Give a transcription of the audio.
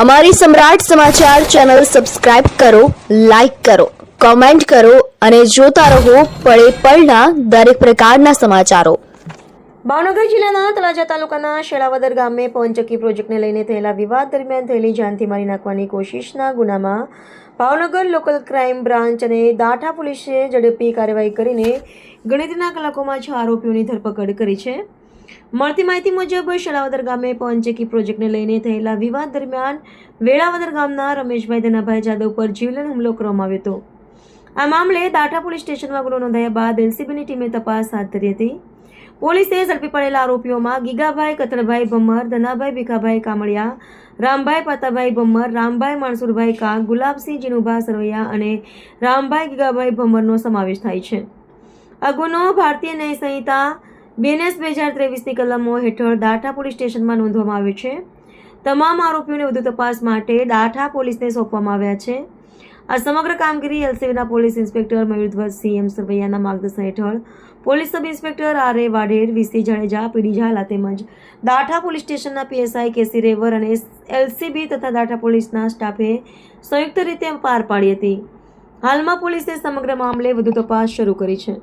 અમારી સમ્રાટ સમાચાર ચેનલ સબસ્ક્રાઇબ કરો, લાઇક કરો, કોમેન્ટ કરો અને જોતા રહો પળે પળના દરેક પ્રકારના સમાચારો। ભાવનગર જિલ્લાના તળાજા તાલુકાના શેળાવદર ગામે પવનચક્કી પ્રોજેક્ટને લઈને થયેલા વિવાદ દરમિયાન થયેલી જાનથી મારી નાખવાની કોશિશના ગુનામાં ભાવનગર લોકલ ક્રાઇમ બ્રાન્ચ અને દાઠા પોલીસે ઝડપી કાર્યવાહી કરીને ગણતરીના કલાકોમાં 6 આરોપીઓની ધરપકડ કરી છે। મળતી માહિતી મુજબ શેળાવદર ગામે પવનચક્કી પ્રોજેક્ટને લઈને થયેલા વિવાદ દરમિયાન વેળાવદર ગામના રમેશભાઈ ધનાભાઈ જાદવ પર જીવલેણ હુમલો કરવામાં આવ્યો હતો। આ મામલે દાઠા પોલીસ સ્ટેશનમાં ગુનો નોંધાયા બાદ એલસીબીની ટીમે તપાસ હાથ ધરી હતી। પોલીસે ઝડપી પડેલા આરોપીઓમાં ગીગાભાઈ કતરભાઈ ભમ્મર, ધનાભાઈ ભીખાભાઈ કામળિયા, રામભાઈ પાતાભાઈ ભમ્મર, રામભાઈ માણસુરભાઈ કાગ, ગુલાબસિંહ જીનુભા સરવૈયા અને રામભાઈ ગીગાભાઈ ભમ્મરનો સમાવેશ થાય છે। આ ગુનો ભારતીય ન્યાય સંહિતા BNS 2023ની કલમો હેઠળ દાઠા પોલીસ સ્ટેશનમાં નોંધવામાં આવ્યો છે। તમામ આરોપીઓને વધુ તપાસ માટે દાઠા પોલીસને સોંપવામાં આવ્યા છે। આ સમગ્ર કામગીરી એલસીબીના પોલીસ ઇન્સ્પેક્ટર મયુરધ્વજ CM સરવૈયાના માર્ગદર્શન હેઠળ police sub inspector RA Vadher, VC Jadeja, PD Zala તેમજ દાઠા પોલીસ સ્ટેશનના PSI KC રેવર અને એલસીબી તથા દાઠા પોલીસના સ્ટાફે સંયુક્ત રીતે પાર પાડી હતી। હાલમાં પોલીસે સમગ્ર મામલે વધુ તપાસ શરૂ કરી છે।